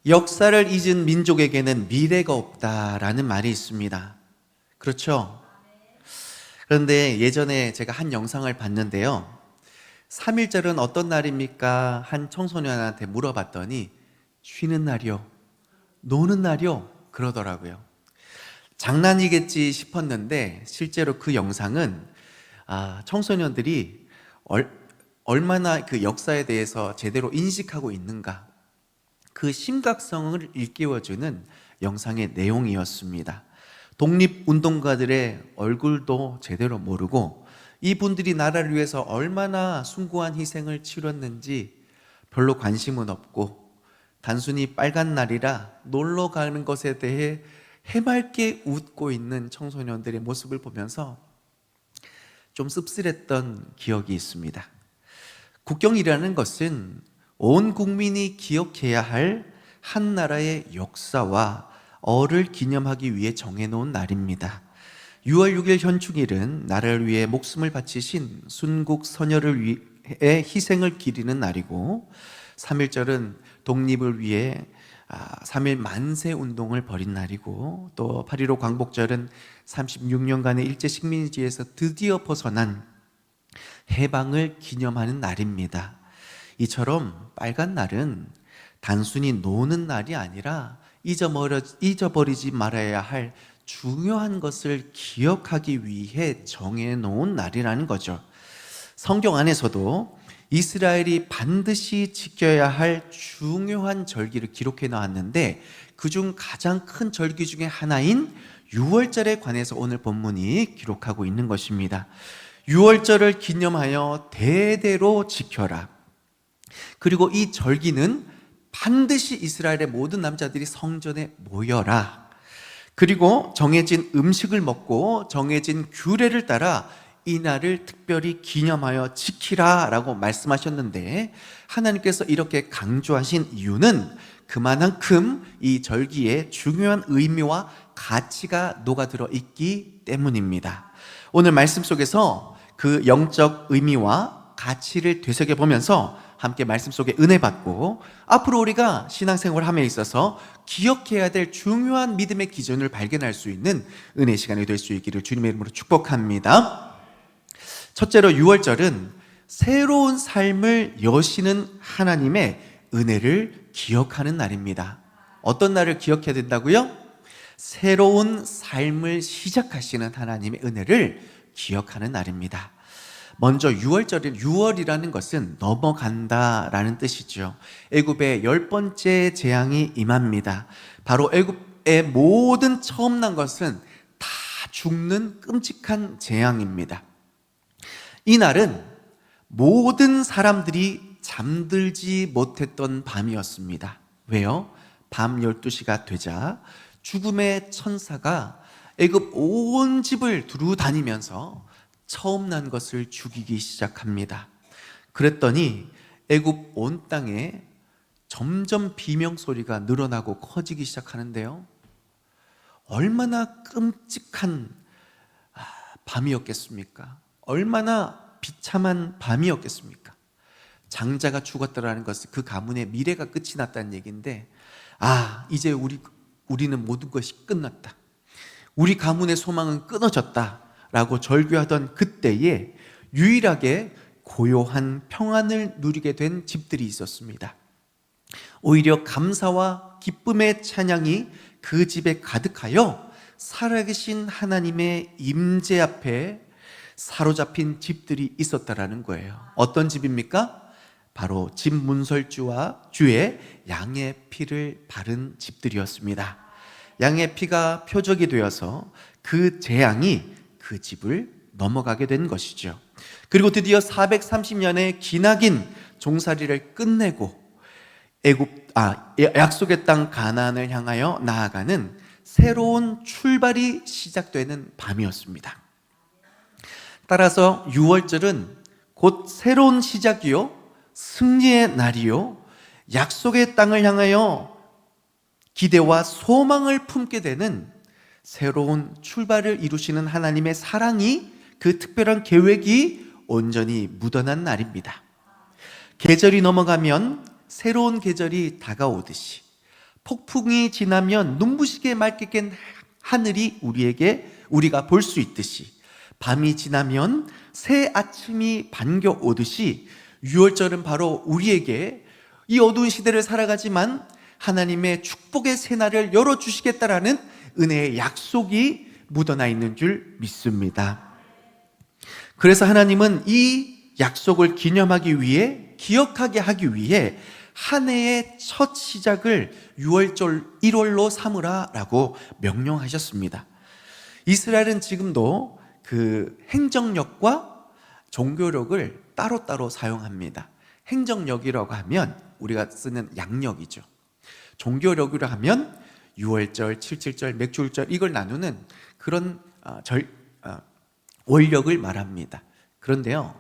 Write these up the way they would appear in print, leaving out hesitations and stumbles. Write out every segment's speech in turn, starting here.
역사를 잊은 민족에게는 미래가 없다라는 말이 있습니다. 그렇죠? 그런데 예전에 제가 한 영상을 봤는데요. 3.1절은 어떤 날입니까? 한 청소년한테 물어봤더니 쉬는 날이요, 노는 날이요 그러더라고요. 장난이겠지 싶었는데 실제로 그 영상은 청소년들이 얼마나 그 역사에 대해서 제대로 인식하고 있는가, 그 심각성을 일깨워주는 영상의 내용이었습니다. 독립운동가들의 얼굴도 제대로 모르고 이분들이 나라를 위해서 얼마나 숭고한 희생을 치렀는지 별로 관심은 없고, 단순히 빨간 날이라 놀러 가는 것에 대해 해맑게 웃고 있는 청소년들의 모습을 보면서 좀 씁쓸했던 기억이 있습니다. 국경이라는 것은 온 국민이 기억해야 할 한 나라의 역사와 어를 기념하기 위해 정해놓은 날입니다. 6월 6일 현충일은 나라를 위해 목숨을 바치신 순국 선열을 위해 희생을 기리는 날이고, 3.1절은 독립을 위해 3.1 만세 운동을 벌인 날이고, 또 8.15 광복절은 36년간의 일제 식민지에서 드디어 벗어난 해방을 기념하는 날입니다. 이처럼 빨간 날은 단순히 노는 날이 아니라 잊어버리지 말아야 할 중요한 것을 기억하기 위해 정해놓은 날이라는 거죠. 성경 안에서도 이스라엘이 반드시 지켜야 할 중요한 절기를 기록해 놓았는데, 그중 가장 큰 절기 중에 하나인 6월절에 관해서 오늘 본문이 기록하고 있는 것입니다. 6월절을 기념하여 대대로 지켜라. 그리고 이 절기는 반드시 이스라엘의 모든 남자들이 성전에 모여라. 그리고 정해진 음식을 먹고 정해진 규례를 따라 이 날을 특별히 기념하여 지키라 라고 말씀하셨는데, 하나님께서 이렇게 강조하신 이유는 그만큼 이 절기에 중요한 의미와 가치가 녹아들어 있기 때문입니다. 오늘 말씀 속에서 그 영적 의미와 가치를 되새겨보면서 함께 말씀 속에 은혜 받고, 앞으로 우리가 신앙생활을 함에 있어서 기억해야 될 중요한 믿음의 기준을 발견할 수 있는 은혜 시간이 될 수 있기를 주님의 이름으로 축복합니다. 첫째로 6월절은 새로운 삶을 여시는 하나님의 은혜를 기억하는 날입니다. 어떤 날을 기억해야 된다고요? 새로운 삶을 시작하시는 하나님의 은혜를 기억하는 날입니다. 먼저 6월절인 6월이라는 것은 넘어간다라는 뜻이죠. 애굽의 10번째 재앙이 임합니다. 바로 애굽의 모든 처음 난 것은 다 죽는 끔찍한 재앙입니다. 이 날은 모든 사람들이 잠들지 못했던 밤이었습니다. 왜요? 밤 12시가 되자 죽음의 천사가 애굽 온 집을 두루 다니면서 처음 난 것을 죽이기 시작합니다. 그랬더니 애굽 온 땅에 점점 비명소리가 늘어나고 커지기 시작하는데요. 얼마나 끔찍한 밤이었겠습니까? 얼마나 비참한 밤이었겠습니까? 장자가 죽었다라는 것은 그 가문의 미래가 끝이 났다는 얘기인데, 이제 우리는 모든 것이 끝났다, 우리 가문의 소망은 끊어졌다 라고 절규하던 그때에 유일하게 고요한 평안을 누리게 된 집들이 있었습니다. 오히려 감사와 기쁨의 찬양이 그 집에 가득하여 살아계신 하나님의 임재 앞에 사로잡힌 집들이 있었다라는 거예요. 어떤 집입니까? 바로 집 문설주와 주의 양의 피를 바른 집들이었습니다. 양의 피가 표적이 되어서 그 재앙이 그 집을 넘어가게 된 것이죠. 그리고 드디어 430년의 기나긴 종살이를 끝내고 약속의 땅 가나안을 향하여 나아가는 새로운 출발이 시작되는 밤이었습니다. 따라서 6월절은 곧 새로운 시작이요, 승리의 날이요, 약속의 땅을 향하여 기대와 소망을 품게 되는 새로운 출발을 이루시는 하나님의 사랑이, 그 특별한 계획이 온전히 묻어난 날입니다. 계절이 넘어가면 새로운 계절이 다가오듯이 폭풍이 지나면 눈부시게 맑게 깬 하늘이 우리가 볼 수 있듯이, 밤이 지나면 새 아침이 반겨오듯이 6월절은 바로 우리에게 이 어두운 시대를 살아가지만 하나님의 축복의 새날을 열어주시겠다라는 은혜의 약속이 묻어나 있는 줄 믿습니다. 그래서 하나님은 이 약속을 기념하기 위해, 기억하게 하기 위해 한 해의 첫 시작을 6월절 1월로 삼으라 라고 명령하셨습니다. 이스라엘은 지금도 그 행정력과 종교력을 따로따로 사용합니다. 행정력이라고 하면 우리가 쓰는 양력이죠. 종교력이라 하면 6월절, 7.7절, 맥주일절 이걸 나누는 그런 월력을 말합니다. 그런데요,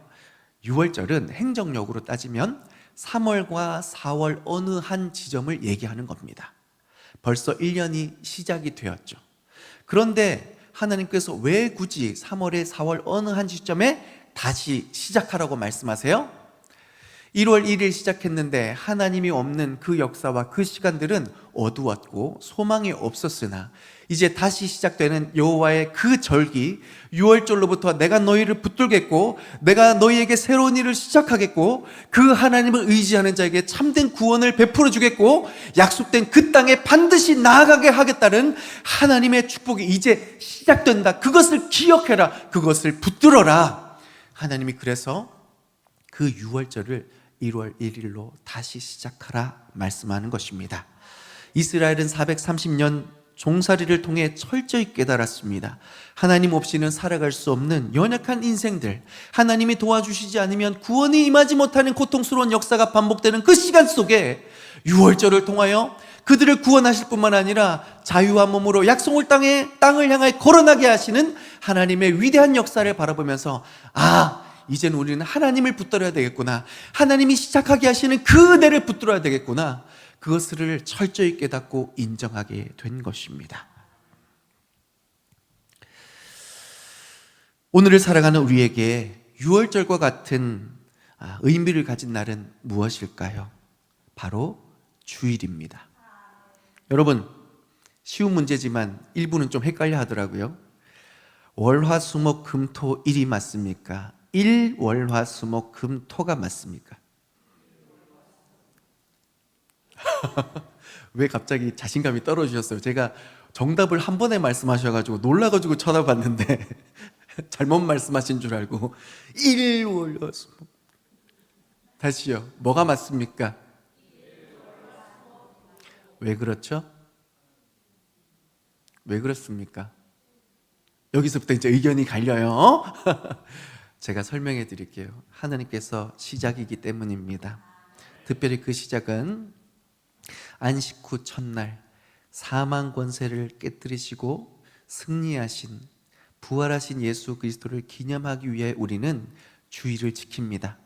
6월절은 행정력으로 따지면 3월과 4월 어느 한 지점을 얘기하는 겁니다. 벌써 1년이 시작이 되었죠. 그런데 하나님께서 왜 굳이 3월에 4월 어느 한 시점에 다시 시작하라고 말씀하세요? 1월 1일 시작했는데 하나님이 없는 그 역사와 그 시간들은 어두웠고 소망이 없었으나 이제 다시 시작되는 여호와의 그 절기 6월절로부터 내가 너희를 붙들겠고 내가 너희에게 새로운 일을 시작하겠고 그 하나님을 의지하는 자에게 참된 구원을 베풀어 주겠고 약속된 그 땅에 반드시 나아가게 하겠다는 하나님의 축복이 이제 시작된다. 그것을 기억해라. 그것을 붙들어라. 하나님이 그래서 그 6월절을 1월 1일로 다시 시작하라 말씀하는 것입니다. 이스라엘은 430년 종살이를 통해 철저히 깨달았습니다. 하나님 없이는 살아갈 수 없는 연약한 인생들, 하나님이 도와주시지 않으면 구원이 임하지 못하는 고통스러운 역사가 반복되는 그 시간 속에 6월절을 통하여 그들을 구원하실 뿐만 아니라 자유한 몸으로 약속을 땅을 향하여 걸어나게 하시는 하나님의 위대한 역사를 바라보면서 이제는 우리는 하나님을 붙들어야 되겠구나. 하나님이 시작하게 하시는 그 은혜를 붙들어야 되겠구나. 그것을 철저히 깨닫고 인정하게 된 것입니다. 오늘을 살아가는 우리에게 6월절과 같은 의미를 가진 날은 무엇일까요? 바로 주일입니다. 여러분, 쉬운 문제지만 일부는 좀 헷갈려 하더라고요. 월화수목금토일이 맞습니까? 일월화수목금토가 맞습니까? 왜 갑자기 자신감이 떨어지셨어요? 제가 정답을 한 번에 말씀하셔가지고 놀라가지고 쳐다봤는데 잘못 말씀하신 줄 알고 일월화수목. 다시요. 뭐가 맞습니까? 왜 그렇죠? 왜 그렇습니까? 여기서부터 이제 의견이 갈려요. 제가 설명해 드릴게요. 하나님께서 시작이기 때문입니다. 특별히 그 시작은 안식 후 첫날 사망 권세를 깨뜨리시고 승리하신 부활하신 예수 그리스도를 기념하기 위해 우리는 주일을 지킵니다.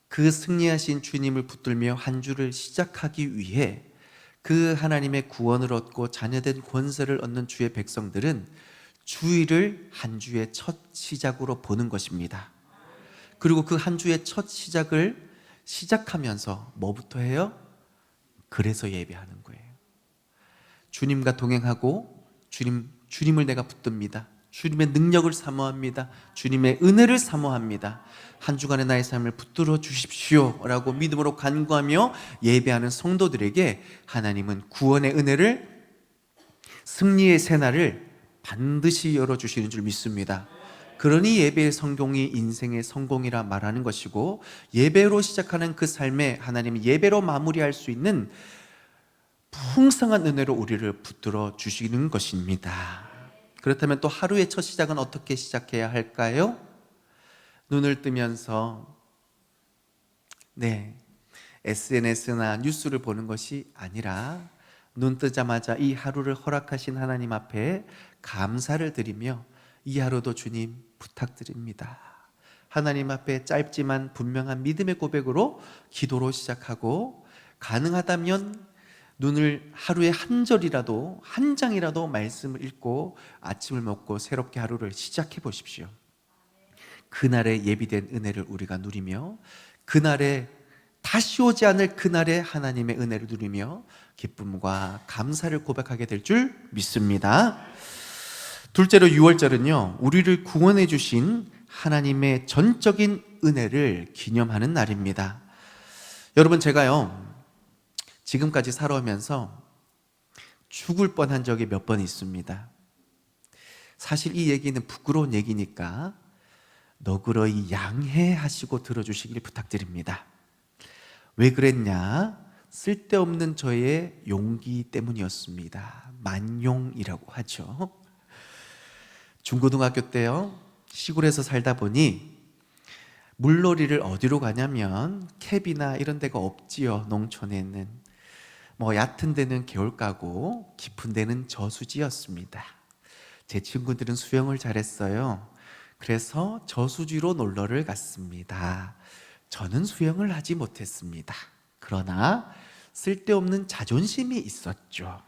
그 승리하신 주님을 붙들며 한 주를 시작하기 위해 그 하나님의 구원을 얻고 자녀된 권세를 얻는 주의 백성들은 주일을 한 주의 첫 시작으로 보는 것입니다. 그리고 그 한 주의 첫 시작을 시작하면서 뭐부터 해요? 그래서 예배하는 거예요. 주님과 동행하고 주님을 내가 붙듭니다. 주님의 능력을 사모합니다. 주님의 은혜를 사모합니다. 한 주간의 나의 삶을 붙들어 주십시오 라고 믿음으로 간구하며 예배하는 성도들에게 하나님은 구원의 은혜를, 승리의 새날을 반드시 열어주시는 줄 믿습니다. 그러니 예배의 성공이 인생의 성공이라 말하는 것이고, 예배로 시작하는 그 삶에 하나님이 예배로 마무리할 수 있는 풍성한 은혜로 우리를 붙들어 주시는 것입니다. 그렇다면 또 하루의 첫 시작은 어떻게 시작해야 할까요? 눈을 뜨면서 SNS나 뉴스를 보는 것이 아니라 눈 뜨자마자 이 하루를 허락하신 하나님 앞에 감사를 드리며 이 하루도 주님 부탁드립니다. 하나님 앞에 짧지만 분명한 믿음의 고백으로 기도로 시작하고, 가능하다면 눈을 하루에 한 절이라도, 한 장이라도 말씀을 읽고 아침을 먹고 새롭게 하루를 시작해 보십시오. 그날의 예비된 은혜를 우리가 누리며 그날의 다시 오지 않을 그날에 하나님의 은혜를 누리며 기쁨과 감사를 고백하게 될 줄 믿습니다. 둘째로 유월절은요, 우리를 구원해 주신 하나님의 전적인 은혜를 기념하는 날입니다. 여러분, 제가요 지금까지 살아오면서 죽을 뻔한 적이 몇 번 있습니다. 사실 이 얘기는 부끄러운 얘기니까 너그러이 양해하시고 들어주시길 부탁드립니다. 왜 그랬냐? 쓸데없는 저의 용기 때문이었습니다. 만용이라고 하죠. 중고등학교 때요, 시골에서 살다 보니 물놀이를 어디로 가냐면 캡이나 이런 데가 없지요. 농촌에는 뭐 얕은 데는 개울가고 깊은 데는 저수지였습니다. 제 친구들은 수영을 잘했어요. 그래서 저수지로 놀러를 갔습니다. 저는 수영을 하지 못했습니다. 그러나 쓸데없는 자존심이 있었죠.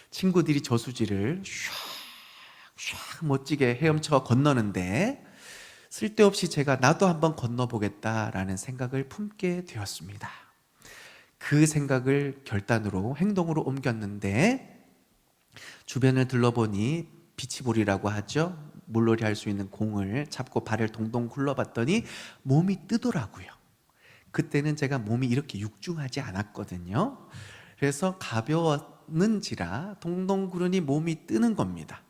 친구들이 저수지를 샥 멋지게 헤엄쳐 건너는데 쓸데없이 제가 나도 한번 건너보겠다라는 생각을 품게 되었습니다. 그 생각을 결단으로 행동으로 옮겼는데 주변을 둘러보니 비치볼이라고 하죠. 물놀이 할 수 있는 공을 잡고 발을 동동 굴러봤더니 몸이 뜨더라고요. 그때는 제가 몸이 이렇게 육중하지 않았거든요. 그래서 가벼웠는지라 동동 구르니 몸이 뜨는 겁니다.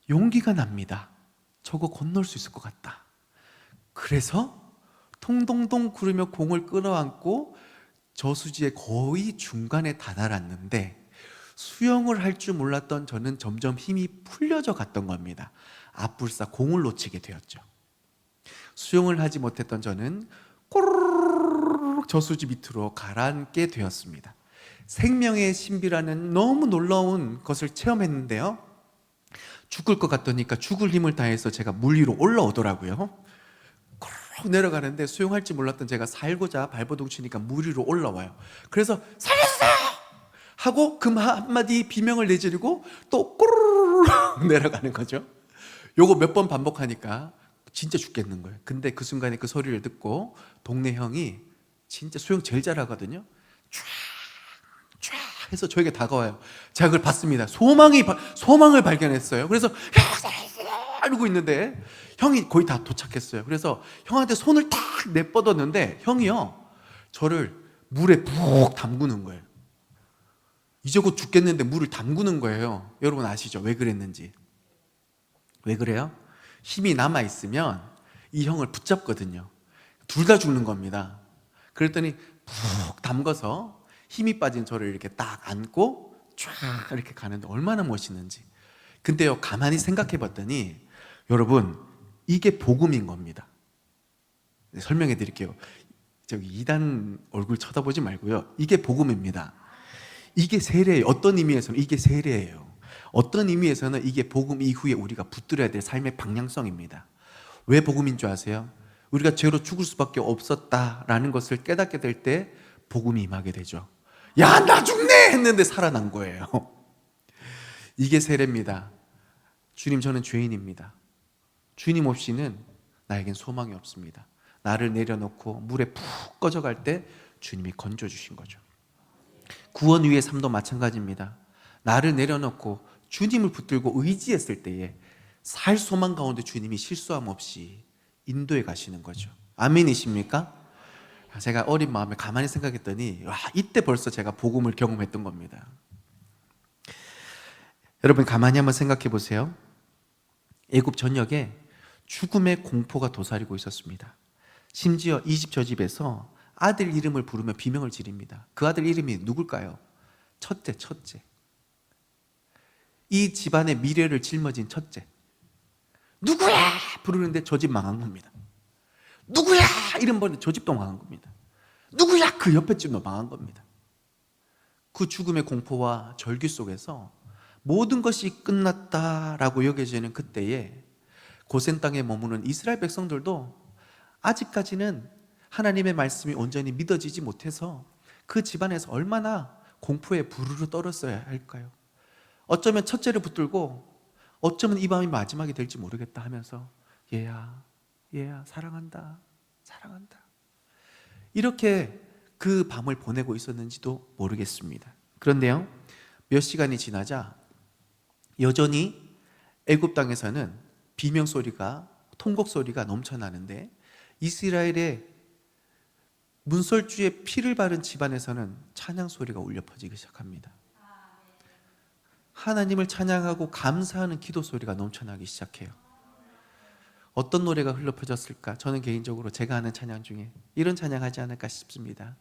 용기가 납니다. 저거 건널 수 있을 것 같다. 그래서 통동동 구르며 공을 끌어안고 저수지의 거의 중간에 다다랐는데 수영을 할 줄 몰랐던 저는 점점 힘이 풀려져 갔던 겁니다. 앞불싸 공을 놓치게 되었죠. 수영을 하지 못했던 저는 꼬르륵 저수지 밑으로 가라앉게 되었습니다. 생명의 신비라는 너무 놀라운 것을 체험했는데요, 죽을 것 같으니까 죽을 힘을 다해서 제가 물 위로 올라오더라고요. 꼬르륵 내려가는데 수영할 줄 몰랐던 제가 살고자 발버둥 치니까 물 위로 올라와요. 그래서 살려주세요! 하고 그 한마디 비명을 내지르고 또 꼬르륵 내려가는 거죠. 요거 몇 번 반복하니까 진짜 죽겠는 거예요. 근데 그 순간에 그 소리를 듣고 동네 형이 진짜 수영 제일 잘하거든요. 쫙 해서 저에게 다가와요. 제가 그걸 봤습니다. 소망을 발견했어요. 그래서 이러고 있는데 형이 거의 다 도착했어요. 그래서 형한테 손을 탁 내뻗었는데 형이요, 저를 물에 푹 담그는 거예요. 이제 곧 죽겠는데 물을 담그는 거예요. 여러분 아시죠? 왜 그랬는지. 왜 그래요? 힘이 남아있으면 이 형을 붙잡거든요. 둘 다 죽는 겁니다. 그랬더니 푹 담가서 힘이 빠진 저를 이렇게 딱 안고 쫙 이렇게 가는데 얼마나 멋있는지. 근데요, 가만히 생각해 봤더니 여러분, 이게 복음인 겁니다. 설명해 드릴게요. 저기 이단 얼굴 쳐다보지 말고요. 이게 복음입니다. 이게 세례예요. 어떤 의미에서는 이게 세례예요. 어떤 의미에서는 이게 복음 이후에 우리가 붙들어야 될 삶의 방향성입니다. 왜 복음인 줄 아세요? 우리가 죄로 죽을 수밖에 없었다라는 것을 깨닫게 될 때 복음이 임하게 되죠. 야, 나 죽네! 했는데 살아난 거예요. 이게 세례입니다. 주님, 저는 죄인입니다. 주님 없이는 나에겐 소망이 없습니다. 나를 내려놓고 물에 푹 꺼져갈 때 주님이 건져주신 거죠. 구원 위의 삶도 마찬가지입니다. 나를 내려놓고 주님을 붙들고 의지했을 때에 살 소망 가운데 주님이 실수함 없이 인도해 가시는 거죠. 아멘이십니까? 제가 어린 마음에 가만히 생각했더니 와, 이때 벌써 제가 복음을 경험했던 겁니다. 여러분, 가만히 한번 생각해 보세요. 애굽 전역에 죽음의 공포가 도사리고 있었습니다. 심지어 이집 저 집에서 아들 이름을 부르며 비명을 지릅니다. 그 아들 이름이 누굴까요? 첫째. 이 집안의 미래를 짊어진 첫째. 누구야! 부르는데 저 집 망한 겁니다. 누구야! 이름 부르는데 저 집도 망한 겁니다. 누구야! 그 옆에 집도 망한 겁니다. 그 죽음의 공포와 절규 속에서 모든 것이 끝났다라고 여겨지는 그때에 고센 땅에 머무는 이스라엘 백성들도 아직까지는 하나님의 말씀이 온전히 믿어지지 못해서 그 집안에서 얼마나 공포에 부르르 떨었어야 할까요? 어쩌면 첫째를 붙들고 어쩌면 이 밤이 마지막이 될지 모르겠다 하면서 얘야 사랑한다. 이렇게 그 밤을 보내고 있었는지도 모르겠습니다. 그런데요, 몇 시간이 지나자 여전히 애굽 땅에서는 비명 소리가, 통곡 소리가 넘쳐나는데 이스라엘의 문설주에 피를 바른 집안에서는 찬양 소리가 울려 퍼지기 시작합니다. 하나님을 찬양하고 감사하는 기도 소리가 넘쳐나기 시작해요. 어떤 노래가 흘러 퍼졌을까? 저는 개인적으로 제가 아는 찬양 중에 이런 찬양하지 않을까 싶습니다.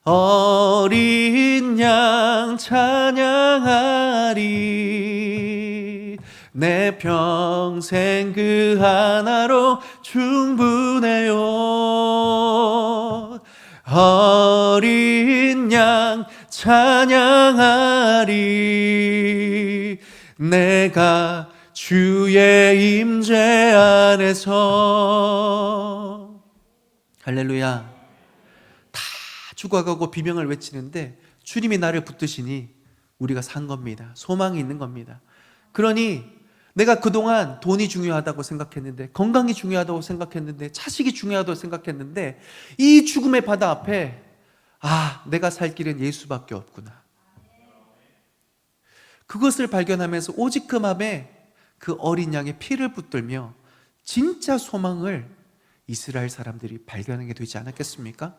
어린 양 찬양하리, 내 평생 그 하나로 충분해요. 어린 양 찬양하리, 내가 주의 임재 안에서. 할렐루야. 다 죽어가고 비명을 외치는데 주님이 나를 붙드시니 우리가 산 겁니다. 소망이 있는 겁니다. 그러니 내가 그동안 돈이 중요하다고 생각했는데, 건강이 중요하다고 생각했는데, 자식이 중요하다고 생각했는데, 이 죽음의 바다 앞에 내가 살 길은 예수밖에 없구나. 그것을 발견하면서 오직 그 맘에 그 어린 양의 피를 붙들며 진짜 소망을 이스라엘 사람들이 발견하게 되지 않았겠습니까?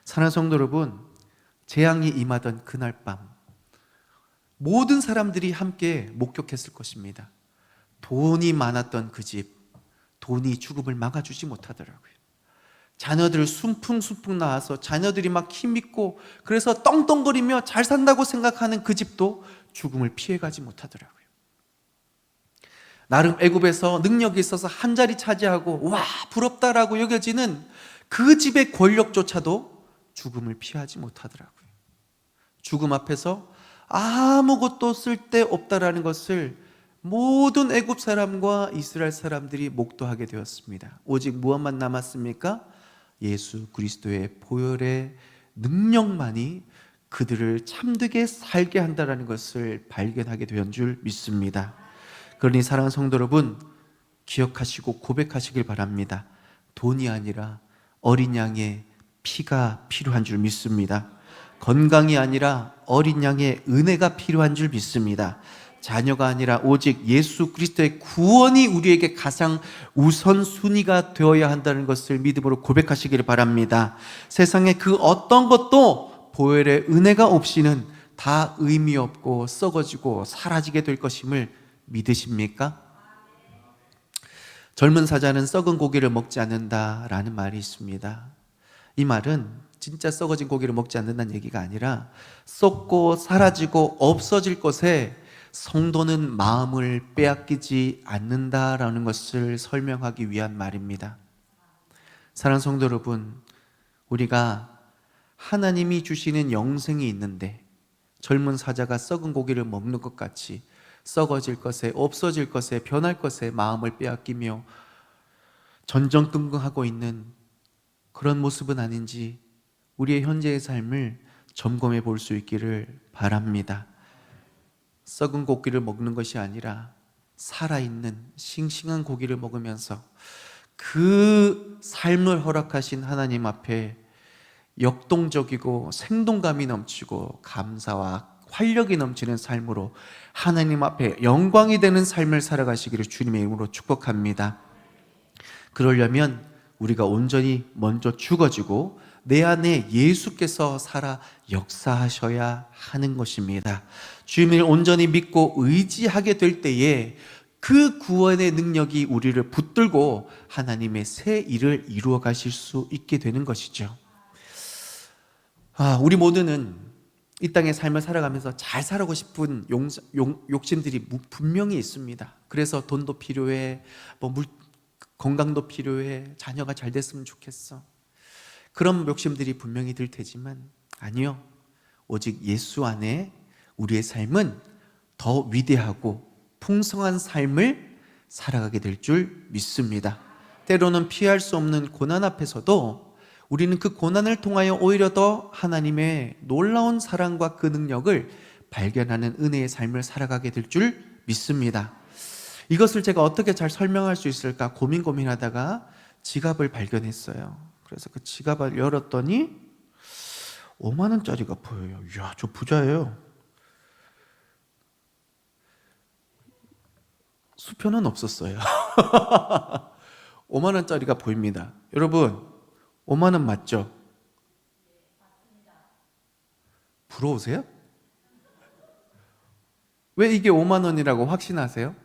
사랑하는 성도 여러분, 재앙이 임하던 그날 밤 모든 사람들이 함께 목격했을 것입니다. 돈이 많았던 그 집, 돈이 죽음을 막아주지 못하더라고요. 자녀들 숨풍숨풍 나와서 자녀들이 막 힘있고 그래서 떵떵거리며 잘 산다고 생각하는 그 집도 죽음을 피해가지 못하더라고요. 나름 애굽에서 능력이 있어서 한 자리 차지하고 와 부럽다라고 여겨지는 그 집의 권력조차도 죽음을 피하지 못하더라고요. 죽음 앞에서 아무것도 쓸데없다라는 것을 모든 애굽 사람과 이스라엘 사람들이 목도하게 되었습니다. 오직 무엇만 남았습니까? 예수 그리스도의 보혈의 능력만이 그들을 참되게 살게 한다는 것을 발견하게 된 줄 믿습니다. 그러니 사랑하는 성도 여러분, 기억하시고 고백하시길 바랍니다. 돈이 아니라 어린 양의 피가 필요한 줄 믿습니다. 건강이 아니라 어린 양의 은혜가 필요한 줄 믿습니다. 자녀가 아니라 오직 예수 그리스도의 구원이 우리에게 가장 우선순위가 되어야 한다는 것을 믿음으로 고백하시기를 바랍니다. 세상에 그 어떤 것도 보혈의 은혜가 없이는 다 의미 없고 썩어지고 사라지게 될 것임을 믿으십니까? 젊은 사자는 썩은 고기를 먹지 않는다라는 말이 있습니다. 이 말은 진짜 썩어진 고기를 먹지 않는다는 얘기가 아니라 썩고 사라지고 없어질 것에 성도는 마음을 빼앗기지 않는다라는 것을 설명하기 위한 말입니다. 사랑하는 성도 여러분, 우리가 하나님이 주시는 영생이 있는데 젊은 사자가 썩은 고기를 먹는 것 같이 썩어질 것에, 없어질 것에, 변할 것에 마음을 빼앗기며 전전긍긍하고 있는 그런 모습은 아닌지 우리의 현재의 삶을 점검해 볼 수 있기를 바랍니다. 썩은 고기를 먹는 것이 아니라 살아있는 싱싱한 고기를 먹으면서 그 삶을 허락하신 하나님 앞에 역동적이고 생동감이 넘치고 감사와 활력이 넘치는 삶으로 하나님 앞에 영광이 되는 삶을 살아가시기를 주님의 이름으로 축복합니다. 그러려면 우리가 온전히 먼저 죽어지고 내 안에 예수께서 살아 역사하셔야 하는 것입니다. 주님을 온전히 믿고 의지하게 될 때에 그 구원의 능력이 우리를 붙들고 하나님의 새 일을 이루어 가실 수 있게 되는 것이죠. 우리 모두는 이 땅의 삶을 살아가면서 잘 살아가고 싶은 욕심들이 분명히 있습니다. 그래서 돈도 필요해, 건강도 필요해, 자녀가 잘 됐으면 좋겠어. 그런 욕심들이 분명히 들 테지만 아니요, 오직 예수 안에 우리의 삶은 더 위대하고 풍성한 삶을 살아가게 될 줄 믿습니다. 때로는 피할 수 없는 고난 앞에서도 우리는 그 고난을 통하여 오히려 더 하나님의 놀라운 사랑과 그 능력을 발견하는 은혜의 삶을 살아가게 될 줄 믿습니다. 이것을 제가 어떻게 잘 설명할 수 있을까 고민하다가 지갑을 발견했어요. 그래서 그 지갑을 열었더니 5만 원짜리가 보여요. 이야, 저 부자예요. 수표는 없었어요. 5만 원짜리가 보입니다. 여러분, 5만 원 맞죠? 부러우세요? 왜 이게 5만 원이라고 확신하세요?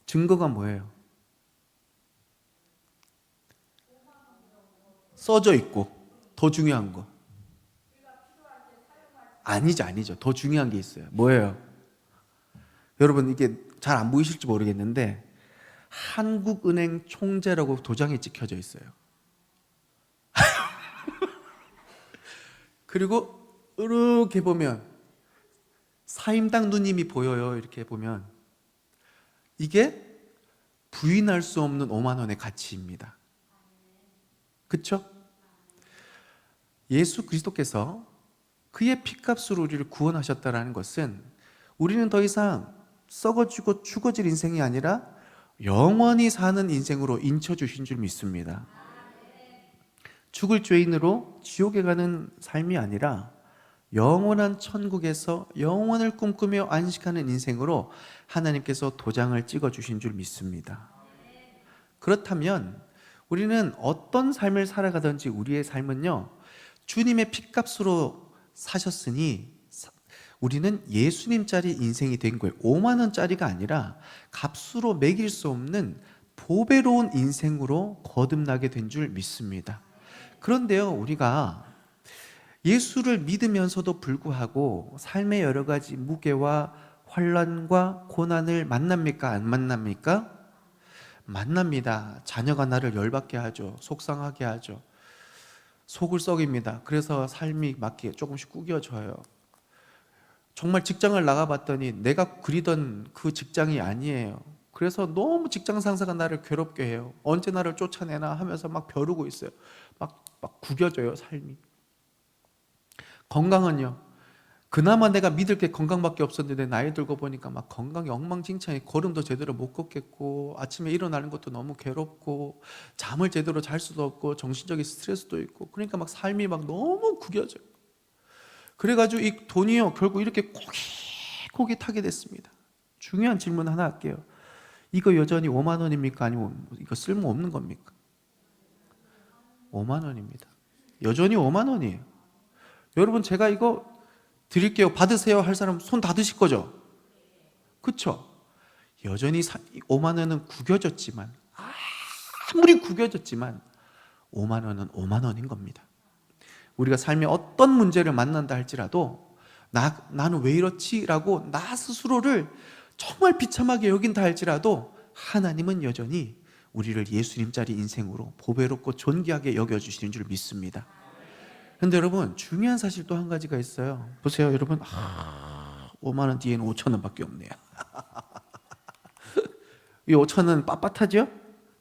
증거가 뭐예요? 써져 있고. 더 중요한 거. 아니죠. 더 중요한 게 있어요. 뭐예요? 여러분, 이게 잘 안 보이실지 모르겠는데 한국은행 총재라고 도장이 찍혀져 있어요. 그리고 이렇게 보면 사임당 누님이 보여요. 이렇게 보면 이게 부인할 수 없는 5만 원의 가치입니다. 그렇죠? 예수 그리스도께서 그의 피값으로 우리를 구원하셨다는 것은 우리는 더 이상 썩어지고 죽어질 인생이 아니라 영원히 사는 인생으로 인쳐주신 줄 믿습니다. 죽을 죄인으로 지옥에 가는 삶이 아니라 영원한 천국에서 영원을 꿈꾸며 안식하는 인생으로 하나님께서 도장을 찍어주신 줄 믿습니다. 그렇다면 우리는 어떤 삶을 살아가든지 우리의 삶은요, 주님의 핏값으로 사셨으니 우리는 예수님짜리 인생이 된 거예요. 5만 원짜리가 아니라 값으로 매길 수 없는 보배로운 인생으로 거듭나게 된 줄 믿습니다. 그런데요, 우리가 예수를 믿으면서도 불구하고 삶의 여러 가지 무게와 환난과 고난을 만납니까? 안 만납니까? 만납니다. 자녀가 나를 열받게 하죠. 속상하게 하죠. 속을 썩입니다. 그래서 삶이 막 조금씩 구겨져요. 정말 직장을 나가봤더니 내가 그리던 그 직장이 아니에요. 그래서 너무 직장 상사가 나를 괴롭게 해요. 언제 나를 쫓아내나 하면서 막 벼르고 있어요. 막 구겨져요, 삶이. 건강은요, 그나마 내가 믿을 게 건강밖에 없었는데 나이 들고 보니까 막 건강이 엉망진창이, 걸음도 제대로 못 걷겠고 아침에 일어나는 것도 너무 괴롭고 잠을 제대로 잘 수도 없고 정신적인 스트레스도 있고, 그러니까 막 삶이 막 너무 구겨져요. 그래가지고 이 돈이요, 결국 이렇게 고기 타게 됐습니다. 중요한 질문 하나 할게요. 이거 여전히 5만 원입니까? 아니면 이거 쓸모없는 겁니까? 5만 원입니다. 여전히 5만 원이에요. 여러분, 제가 이거 드릴게요, 받으세요 할 사람 손 다 드실 거죠? 그렇죠? 여전히 5만 원은 구겨졌지만, 아무리 구겨졌지만 5만 원은 5만 원인 겁니다. 우리가 삶에 어떤 문제를 만난다 할지라도 나는 왜 이렇지? 라고 나 스스로를 정말 비참하게 여긴다 할지라도 하나님은 여전히 우리를 예수님짜리 인생으로 보배롭고 존귀하게 여겨주시는 줄 믿습니다. 그런데 여러분, 중요한 사실 또 한 가지가 있어요. 보세요, 여러분. 5만 원 뒤에는 5천 원밖에 없네요. 이 5천 원 빳빳하죠?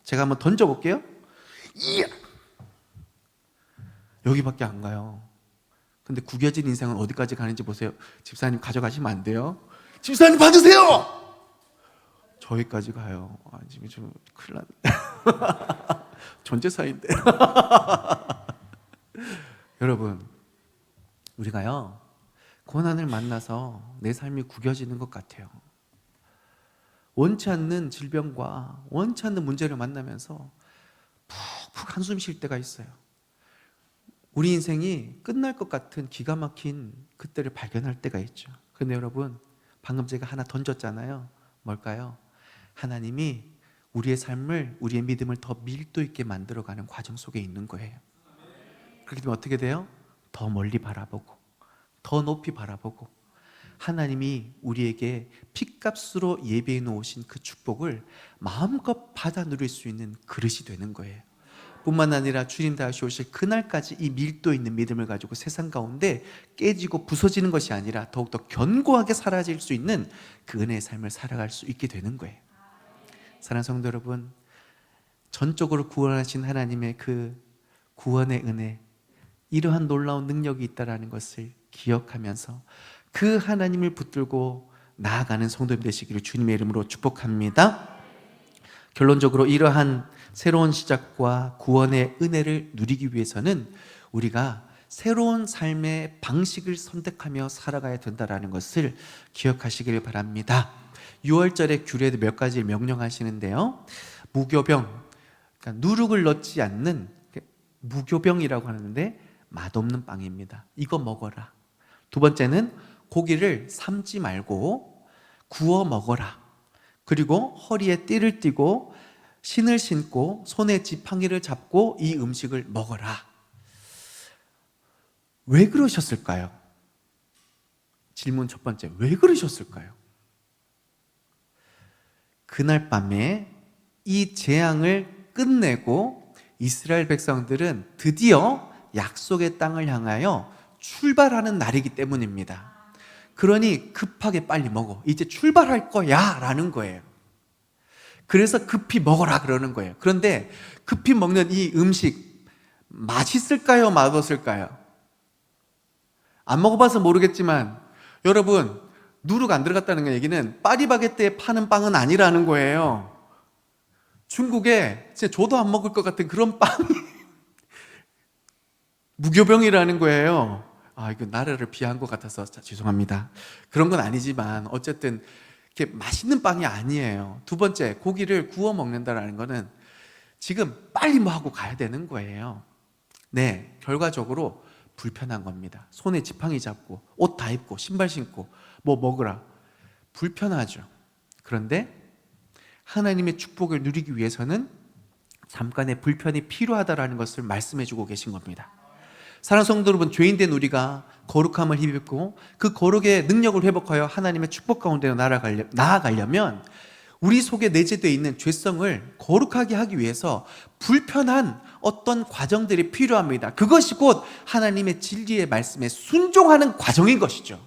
제가 한번 던져볼게요. 이야! 여기밖에 안 가요. 근데 구겨진 인생은 어디까지 가는지 보세요. 집사님 가져가시면 안 돼요. 집사님 받으세요! 저기까지 가요. 지금 좀 큰일 났네. 전재산인데. 여러분, 우리가요, 고난을 만나서 내 삶이 구겨지는 것 같아요. 원치 않는 질병과 원치 않는 문제를 만나면서 푹푹 한숨 쉴 때가 있어요. 우리 인생이 끝날 것 같은 기가 막힌 그때를 발견할 때가 있죠. 그런데 여러분, 방금 제가 하나 던졌잖아요. 뭘까요? 하나님이 우리의 삶을, 우리의 믿음을 더 밀도 있게 만들어가는 과정 속에 있는 거예요. 그렇게 되면 어떻게 돼요? 더 멀리 바라보고 더 높이 바라보고 하나님이 우리에게 핏값으로 예비해 놓으신 그 축복을 마음껏 받아 누릴 수 있는 그릇이 되는 거예요. 뿐만 아니라 주님 다시 오실 그날까지 이 밀도 있는 믿음을 가지고 세상 가운데 깨지고 부서지는 것이 아니라 더욱더 견고하게 사라질 수 있는 그 은혜의 삶을 살아갈 수 있게 되는 거예요. 사랑하는 성도 여러분, 전적으로 구원하신 하나님의 그 구원의 은혜, 이러한 놀라운 능력이 있다는 것을 기억하면서 그 하나님을 붙들고 나아가는 성도님 되시기를 주님의 이름으로 축복합니다. 결론적으로 이러한 새로운 시작과 구원의 은혜를 누리기 위해서는 우리가 새로운 삶의 방식을 선택하며 살아가야 된다는 것을 기억하시길 바랍니다. 6월절의 규례도 몇 가지 명령하시는데요. 무교병, 그러니까 누룩을 넣지 않는 무교병이라고 하는데 맛없는 빵입니다. 이거 먹어라. 두 번째는 고기를 삶지 말고 구워 먹어라. 그리고 허리에 띠를 띠고 신을 신고 손에 지팡이를 잡고 이 음식을 먹어라. 왜 그러셨을까요? 질문 첫 번째, 왜 그러셨을까요? 그날 밤에 이 재앙을 끝내고 이스라엘 백성들은 드디어 약속의 땅을 향하여 출발하는 날이기 때문입니다. 그러니 급하게 빨리 먹어. 이제 출발할 거야 라는 거예요. 그래서 급히 먹어라 그러는 거예요. 그런데 급히 먹는 이 음식 맛있을까요? 맛없을까요? 안 먹어봐서 모르겠지만 여러분, 누룩 안 들어갔다는 얘기는 파리바게뜨에 파는 빵은 아니라는 거예요. 중국에 진짜 저도 안 먹을 것 같은 그런 빵이 무교병이라는 거예요. 이거 나라를 비하한 것 같아서 죄송합니다. 그런 건 아니지만 어쨌든 이렇게 맛있는 빵이 아니에요. 두 번째, 고기를 구워 먹는다는 거는 지금 빨리 뭐 하고 가야 되는 거예요. 네, 결과적으로 불편한 겁니다. 손에 지팡이 잡고 옷 다 입고 신발 신고 뭐 먹으라. 불편하죠. 그런데 하나님의 축복을 누리기 위해서는 잠깐의 불편이 필요하다는 것을 말씀해 주고 계신 겁니다. 사랑하는 성도 여러분, 죄인된 우리가 거룩함을 힘입고 그 거룩의 능력을 회복하여 하나님의 축복 가운데 나아가려면 우리 속에 내재되어 있는 죄성을 거룩하게 하기 위해서 불편한 어떤 과정들이 필요합니다. 그것이 곧 하나님의 진리의 말씀에 순종하는 과정인 것이죠.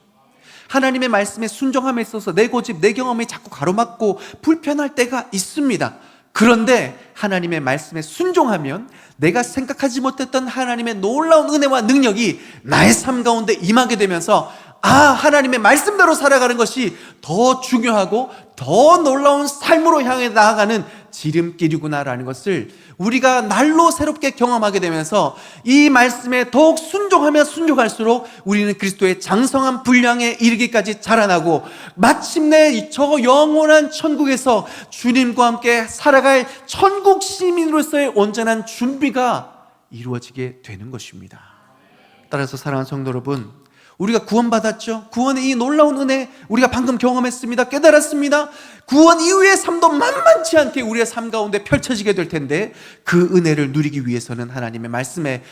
하나님의 말씀에 순종함에 있어서 내 고집, 내 경험이 자꾸 가로막고 불편할 때가 있습니다. 그런데 하나님의 말씀에 순종하면 내가 생각하지 못했던 하나님의 놀라운 은혜와 능력이 나의 삶 가운데 임하게 되면서 하나님의 말씀대로 살아가는 것이 더 중요하고 더 놀라운 삶으로 향해 나아가는 지름길이구나라는 것을 우리가 날로 새롭게 경험하게 되면서 이 말씀에 더욱 순종하면 순종할수록 우리는 그리스도의 장성한 분량에 이르기까지 자라나고 마침내 저 영원한 천국에서 주님과 함께 살아갈 천국 시민으로서의 온전한 준비가 이루어지게 되는 것입니다. 따라서 사랑하는 성도 여러분, 우리가 구원받았죠. 구원의 이 놀라운 은혜 우리가 방금 경험했습니다. 깨달았습니다. 구원 이후의 삶도 만만치 않게 우리의 삶 가운데 펼쳐지게 될 텐데 그 은혜를 누리기 위해서는 하나님의 말씀에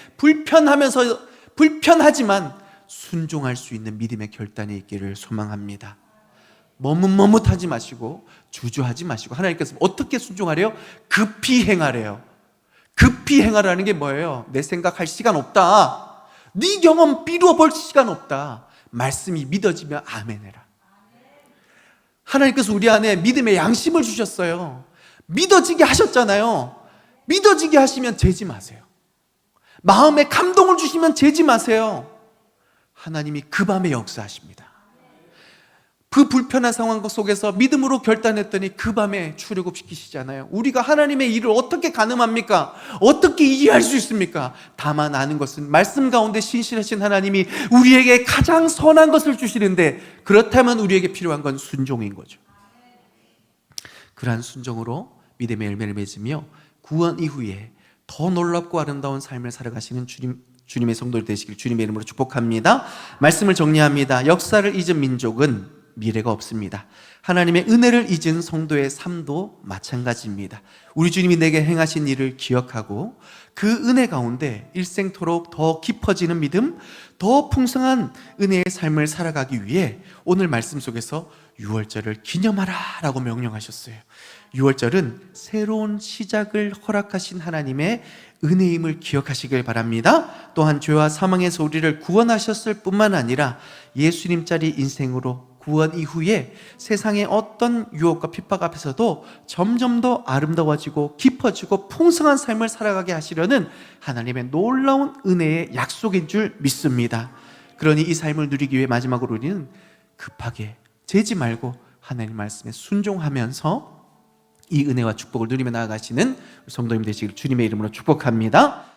불편하지만 순종할 수 있는 믿음의 결단이 있기를 소망합니다. 머뭇머뭇하지 마시고 주저하지 마시고 하나님께서 어떻게 순종하래요? 급히 행하래요. 급히 행하라는 게 뭐예요? 내 생각할 시간 없다. 네 경험 미루어 볼 시간 없다. 말씀이 믿어지면 아멘해라. 하나님께서 우리 안에 믿음의 양심을 주셨어요. 믿어지게 하셨잖아요. 믿어지게 하시면 재지 마세요. 마음에 감동을 주시면 재지 마세요. 하나님이 그 밤에 역사하십니다. 그 불편한 상황 속에서 믿음으로 결단했더니 그 밤에 출애굽시키시잖아요. 우리가 하나님의 일을 어떻게 가늠합니까? 어떻게 이해할 수 있습니까? 다만 아는 것은 말씀 가운데 신실하신 하나님이 우리에게 가장 선한 것을 주시는데 그렇다면 우리에게 필요한 건 순종인 거죠. 그러한 순종으로 믿음의 열매를 맺으며 구원 이후에 더 놀랍고 아름다운 삶을 살아가시는 주님의 성도들 되시길 주님의 이름으로 축복합니다. 말씀을 정리합니다. 역사를 잊은 민족은 미래가 없습니다. 하나님의 은혜를 잊은 성도의 삶도 마찬가지입니다. 우리 주님이 내게 행하신 일을 기억하고 그 은혜 가운데 일생토록 더 깊어지는 믿음, 더 풍성한 은혜의 삶을 살아가기 위해 오늘 말씀 속에서 6월절을 기념하라 라고 명령하셨어요. 6월절은 새로운 시작을 허락하신 하나님의 은혜임을 기억하시길 바랍니다. 또한 죄와 사망에서 우리를 구원하셨을 뿐만 아니라 예수님짜리 인생으로 구원 이후에 세상의 어떤 유혹과 핍박 앞에서도 점점 더 아름다워지고 깊어지고 풍성한 삶을 살아가게 하시려는 하나님의 놀라운 은혜의 약속인 줄 믿습니다. 그러니 이 삶을 누리기 위해 마지막으로 우리는 급하게 재지 말고 하나님 말씀에 순종하면서 이 은혜와 축복을 누리며 나아가시는 성도님 되시길 주님의 이름으로 축복합니다.